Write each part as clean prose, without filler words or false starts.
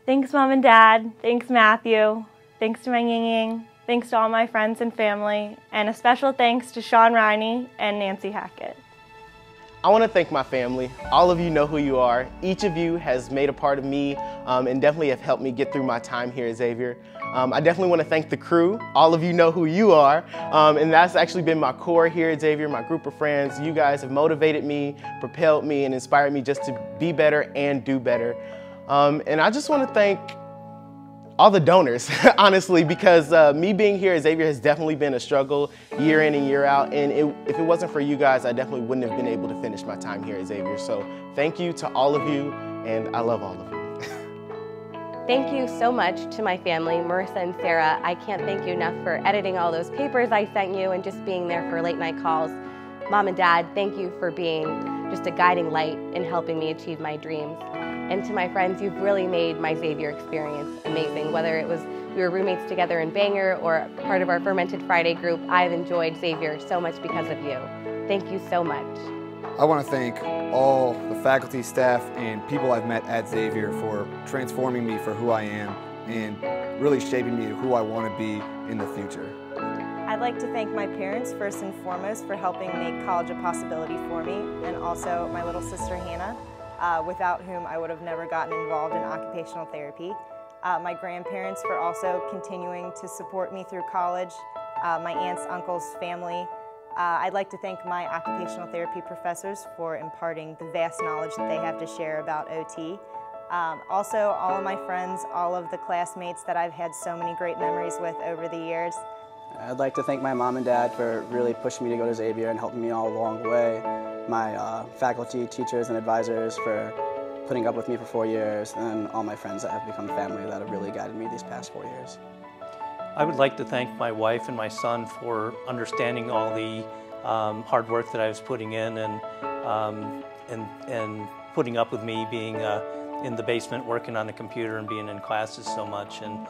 Thanks, Mom and Dad. Thanks, Matthew. Thanks to my Ying. Thanks to all my friends and family. And a special thanks to Sean Riney and Nancy Hackett. I want to thank my family. All of you know who you are. Each of you has made a part of me and definitely have helped me get through my time here at Xavier. I definitely want to thank the crew. All of you know who you are. And that's actually been my core here at Xavier, my group of friends. You guys have motivated me, propelled me, and inspired me just to be better and do better. And I just want to thank all the donors, honestly, because me being here at Xavier has definitely been a struggle year in and year out. And if it wasn't for you guys, I definitely wouldn't have been able to finish my time here at Xavier. So thank you to all of you, and I love all of you. Thank you so much to my family, Marissa and Sarah. I can't thank you enough for editing all those papers I sent you and just being there for late night calls. Mom and Dad, thank you for being just a guiding light in helping me achieve my dreams. And to my friends, you've really made my Xavier experience amazing. Whether it was we were roommates together in Bangor or part of our Fermented Friday group, I've enjoyed Xavier so much because of you. Thank you so much. I want to thank all the faculty, staff, and people I've met at Xavier for transforming me for who I am and really shaping me to who I want to be in the future. I'd like to thank my parents first and foremost for helping make college a possibility for me, and also my little sister Hannah, without whom I would have never gotten involved in occupational therapy. My grandparents for also continuing to support me through college, my aunts, uncles, family. I'd like to thank my occupational therapy professors for imparting the vast knowledge that they have to share about OT. Also, all of my friends, all of the classmates that I've had so many great memories with over the years. I'd like to thank my mom and dad for really pushing me to go to Xavier and helping me all along the way. My faculty, teachers, and advisors for putting up with me for 4 years, and all my friends that have become family that have really guided me these past 4 years. I would like to thank my wife and my son for understanding all the hard work that I was putting in and putting up with me being in the basement working on the computer and being in classes so much. And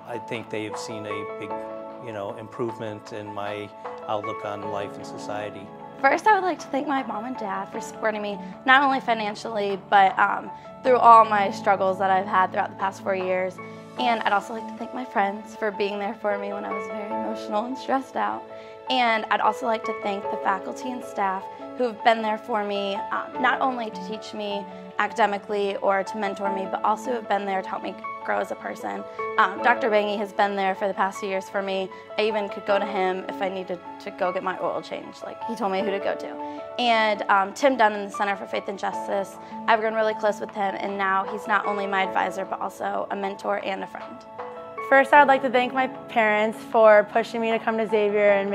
I think they have seen a big, improvement in my outlook on life and society. First, I would like to thank my mom and dad for supporting me, not only financially, but through all my struggles that I've had throughout the past 4 years. And I'd also like to thank my friends for being there for me when I was very emotional and stressed out. And I'd also like to thank the faculty and staff who have been there for me, not only to teach me academically or to mentor me, but also have been there to help me grow as a person. Dr. Bangy has been there for the past few years for me. I even could go to him if I needed to go get my oil changed. Like, he told me who to go to. And Tim Dunn in the Center for Faith and Justice, I've grown really close with him, and now he's not only my advisor, but also a mentor and a friend. First, I would like to thank my parents for pushing me to come to Xavier and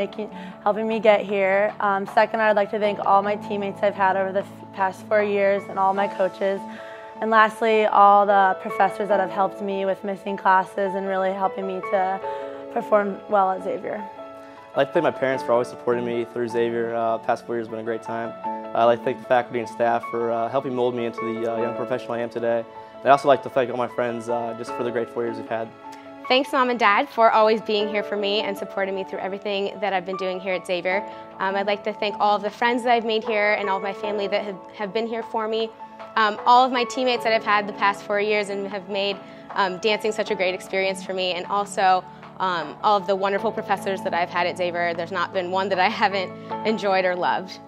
helping me get here. Second, I would like to thank all my teammates I've had over the past 4 years and all my coaches. And lastly, all the professors that have helped me with missing classes and really helping me to perform well at Xavier. I'd like to thank my parents for always supporting me through Xavier. The past 4 years have been a great time. I'd like to thank the faculty and staff for helping mold me into the young professional I am today. I'd also like to thank all my friends just for the great 4 years we've had. Thanks, Mom and Dad, for always being here for me and supporting me through everything that I've been doing here at Xavier. I'd like to thank all of the friends that I've made here and all of my family that have been here for me. All of my teammates that I've had the past 4 years and have made dancing such a great experience for me, and also all of the wonderful professors that I've had at Xavier. There's not been one that I haven't enjoyed or loved.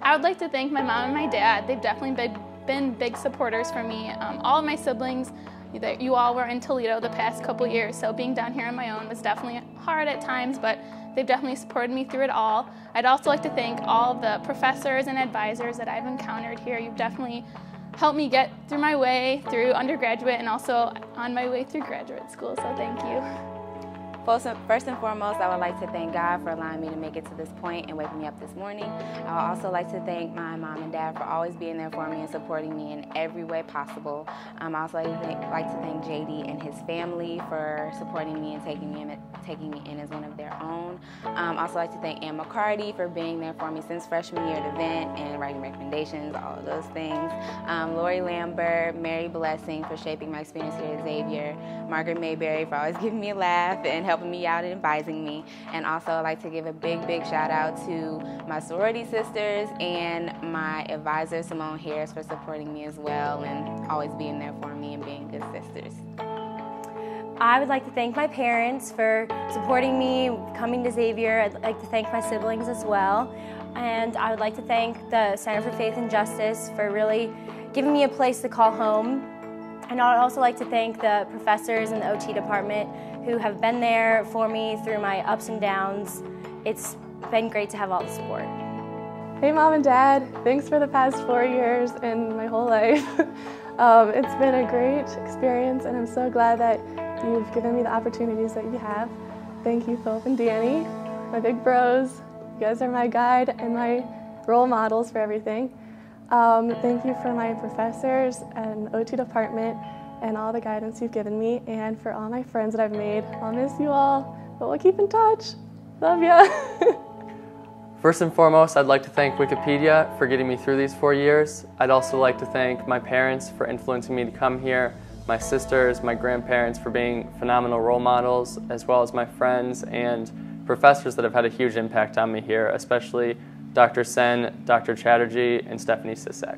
I would like to thank my mom and my dad. They've definitely been big supporters for me. All of my siblings, you all were in Toledo the past couple years, so being down here on my own was definitely hard at times, but they've definitely supported me through it all. I'd also like to thank all of the professors and advisors that I've encountered here. You've definitely helped me get through my way through undergraduate and also on my way through graduate school, so thank you. First and foremost, I would like to thank God for allowing me to make it to this point and waking me up this morning. I would also like to thank my mom and dad for always being there for me and supporting me in every way possible. I also like to thank JD and his family for supporting me and taking me in as one of their own. I also like to thank Ann McCarty for being there for me since freshman year at event and writing recommendations, all of those things. Lori Lambert, Mary Blessing for shaping my experience here at Xavier. Margaret Mayberry for always giving me a laugh and helping helping me out and advising me. And also I'd like to give a big, big shout out to my sorority sisters and my advisor, Simone Harris, for supporting me as well and always being there for me and being good sisters. I would like to thank my parents for supporting me, coming to Xavier. I'd like to thank my siblings as well. And I would like to thank the Center for Faith and Justice for really giving me a place to call home. And I'd also like to thank the professors in the OT department who have been there for me through my ups and downs. It's been great to have all the support. Hey Mom and Dad, thanks for the past 4 years and my whole life. It's been a great experience and I'm so glad that you've given me the opportunities that you have. Thank you, Philip and Danny, my big bros. You guys are my guide and my role models for everything. Thank you for my professors and OT department and all the guidance you've given me, and for all my friends that I've made. I'll miss you all, but we'll keep in touch. Love ya. First and foremost, I'd like to thank Wikipedia for getting me through these 4 years. I'd also like to thank my parents for influencing me to come here, my sisters, my grandparents for being phenomenal role models, as well as my friends and professors that have had a huge impact on me here, especially Dr. Sen, Dr. Chatterjee, and Stephanie Sisak.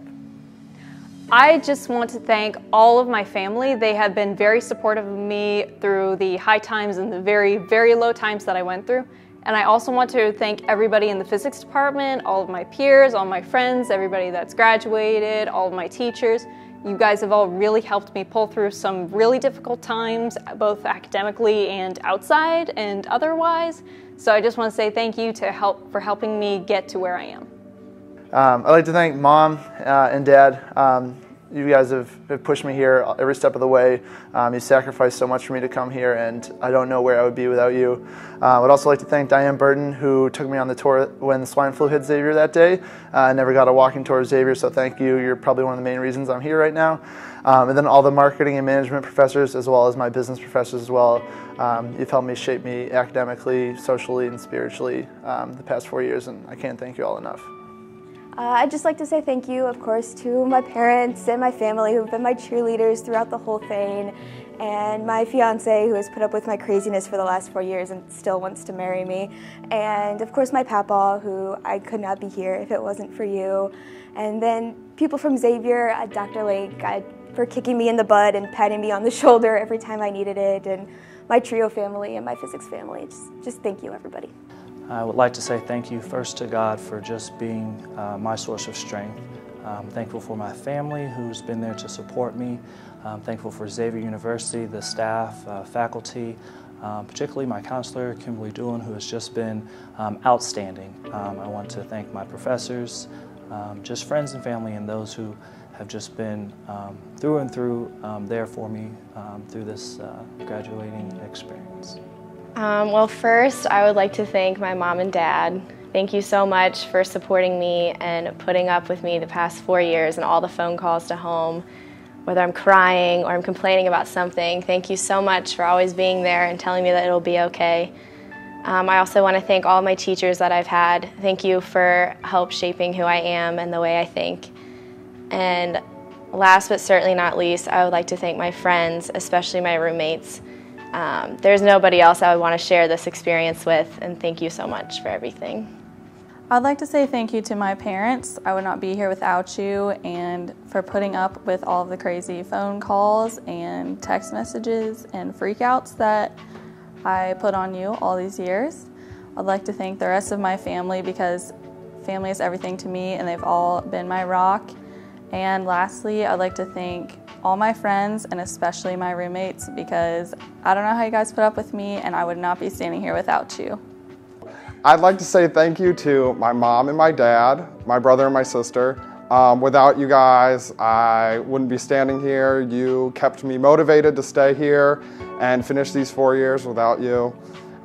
I just want to thank all of my family. They have been very supportive of me through the high times and the very, very low times that I went through. And I also want to thank everybody in the physics department, all of my peers, all my friends, everybody that's graduated, all of my teachers. You guys have all really helped me pull through some really difficult times, both academically and outside and otherwise. So I just want to say thank you for helping me get to where I am. I'd like to thank Mom and Dad. You guys have pushed me here every step of the way. You sacrificed so much for me to come here, and I don't know where I would be without you. I'd also like to thank Diane Burton, who took me on the tour when the swine flu hit Xavier that day. I never got a walking tour of Xavier, so thank you. You're probably one of the main reasons I'm here right now. And then all the marketing and management professors, as well as my business professors as well. You've helped me shape me academically, socially, and spiritually the past 4 years, and I can't thank you all enough. I'd just like to say thank you, of course, to my parents and my family who've been my cheerleaders throughout the whole thing, and my fiance who has put up with my craziness for the last 4 years and still wants to marry me, and of course my papa, who I could not be here if it wasn't for you, and then people from Xavier, Dr. Lake, for kicking me in the butt and patting me on the shoulder every time I needed it, and my trio family and my physics family. Just thank you, everybody. I would like to say thank you first to God for just being my source of strength. I'm thankful for my family who's been there to support me. I'm thankful for Xavier University, the staff, faculty, particularly my counselor, Kimberly Doolin, who has just been outstanding. I want to thank my professors, just friends and family, and those who have just been through and through there for me through this graduating experience. Well, first, I would like to thank my mom and dad. Thank you so much for supporting me and putting up with me the past 4 years and all the phone calls to home, whether I'm crying or I'm complaining about something. Thank you so much for always being there and telling me that it'll be okay. I also want to thank all my teachers that I've had. Thank you for help shaping who I am and the way I think. And last but certainly not least, I would like to thank my friends, especially my roommates. There's nobody else I would want to share this experience with, and thank you so much for everything. I'd like to say thank you to my parents. I would not be here without you, and for putting up with all of the crazy phone calls and text messages and freakouts that I put on you all these years. I'd like to thank the rest of my family because family is everything to me and they've all been my rock. And lastly, I'd like to thank all my friends and especially my roommates because I don't know how you guys put up with me and I would not be standing here without you. I'd like to say thank you to my mom and my dad, my brother and my sister. Without you guys, I wouldn't be standing here. You kept me motivated to stay here and finish these 4 years. Without you,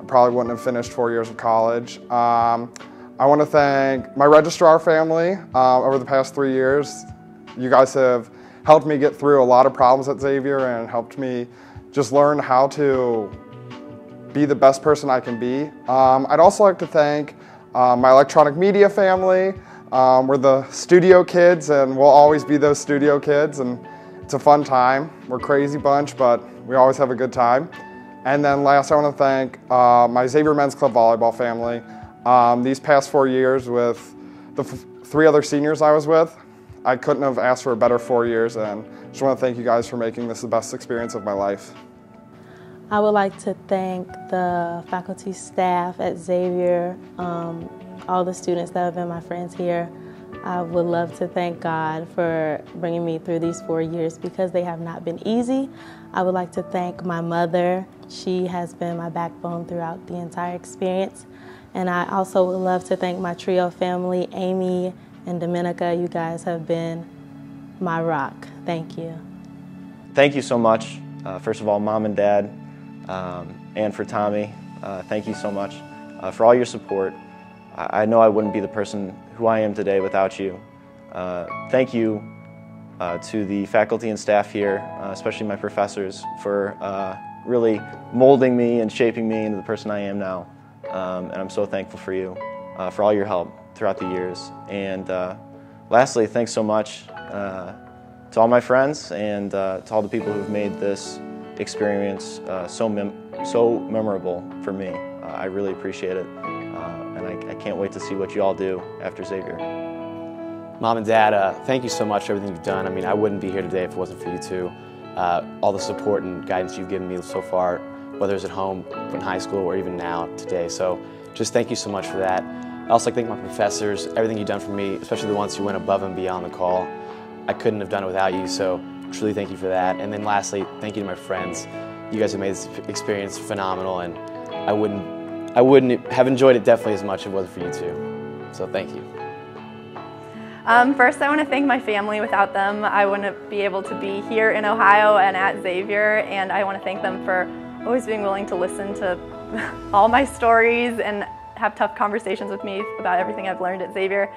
I probably wouldn't have finished 4 years of college. I want to thank my registrar family over the past 3 years. You guys have helped me get through a lot of problems at Xavier and helped me just learn how to be the best person I can be. I'd also like to thank my electronic media family. We're the studio kids and we'll always be those studio kids, and it's a fun time. We're a crazy bunch, but we always have a good time. And then last, I want to thank my Xavier Men's Club Volleyball family. These past 4 years with the 3 other seniors I was with, I couldn't have asked for a better 4 years, and just want to thank you guys for making this the best experience of my life. I would like to thank the faculty staff at Xavier, all the students that have been my friends here. I would love to thank God for bringing me through these 4 years because they have not been easy. I would like to thank my mother. She has been my backbone throughout the entire experience. And I also would love to thank my trio family, Amy and Dominica. You guys have been my rock. Thank you. Thank you so much. First of all, Mom and Dad, and for Tommy, thank you so much for all your support. I know I wouldn't be the person who I am today without you. Thank you to the faculty and staff here, especially my professors, for really molding me and shaping me into the person I am now. And I'm so thankful for you, for all your help throughout the years. And lastly, thanks so much to all my friends and to all the people who've made this experience so memorable for me. I really appreciate it. And I can't wait to see what you all do after Xavier. Mom and Dad, thank you so much for everything you've done. I mean, I wouldn't be here today if it wasn't for you two. All the support and guidance you've given me so far, whether it's at home, in high school, or even now, today. So just thank you so much for that. I also like to thank my professors, everything you've done for me, especially the ones who went above and beyond the call. I couldn't have done it without you, so truly thank you for that. And then lastly, thank you to my friends. You guys have made this experience phenomenal, and I wouldn't have enjoyed it definitely as much if it wasn't for you two. So thank you. First, I want to thank my family. Without them, I wouldn't be able to be here in Ohio and at Xavier, and I want to thank them for always being willing to listen to all my stories and have tough conversations with me about everything I've learned at Xavier.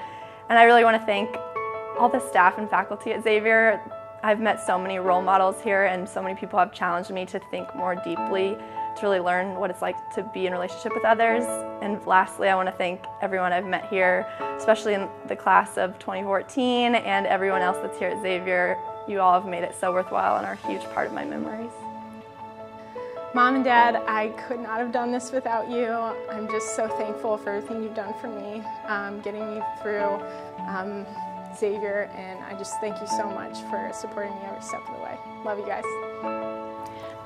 And I really want to thank all the staff and faculty at Xavier. I've met so many role models here, and so many people have challenged me to think more deeply, to really learn what it's like to be in a relationship with others. And lastly, I want to thank everyone I've met here, especially in the class of 2014 and everyone else that's here at Xavier. You all have made it so worthwhile and are a huge part of my memories. Mom and Dad, I could not have done this without you. I'm just so thankful for everything you've done for me, getting me through Xavier, and I just thank you so much for supporting me every step of the way. Love you guys.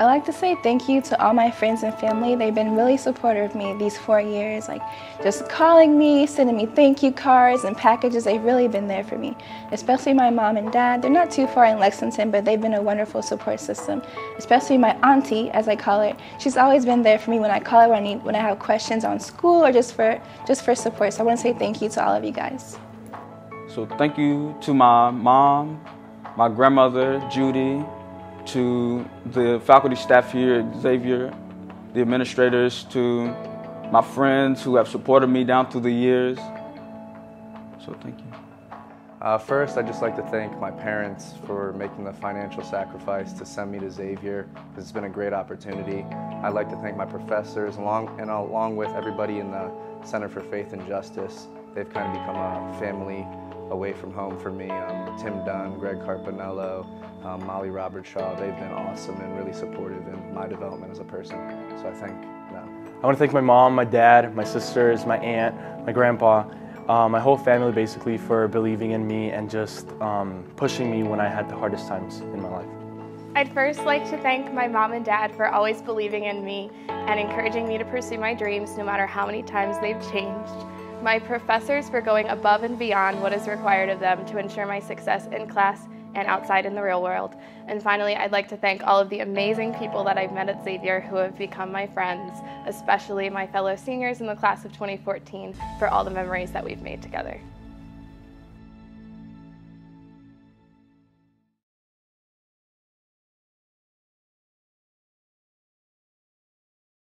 I'd like to say thank you to all my friends and family. They've been really supportive of me these 4 years, like just calling me, sending me thank you cards and packages. They've really been there for me, especially my mom and dad. They're not too far in Lexington, but they've been a wonderful support system, especially my auntie, as I call her. She's always been there for me when I call her when I have questions on school or just for support. So I want to say thank you to all of you guys. So thank you to my mom, my grandmother, Judy, to the faculty staff here at Xavier, the administrators, to my friends who have supported me down through the years. So thank you. First, I'd just like to thank my parents for making the financial sacrifice to send me to Xavier, because it's been a great opportunity. I'd like to thank my professors, along with everybody in the Center for Faith and Justice. They've kind of become a family away from home for me. Tim Dunn, Greg Carpinello, Molly Robertshaw, they've been awesome and really supportive in my development as a person. So I thank them. I want to thank my mom, my dad, my sisters, my aunt, my grandpa, my whole family basically for believing in me and just pushing me when I had the hardest times in my life. I'd first like to thank my mom and dad for always believing in me and encouraging me to pursue my dreams no matter how many times they've changed. My professors for going above and beyond what is required of them to ensure my success in class and outside in the real world. And finally, I'd like to thank all of the amazing people that I've met at Xavier who have become my friends, especially my fellow seniors in the class of 2014, for all the memories that we've made together.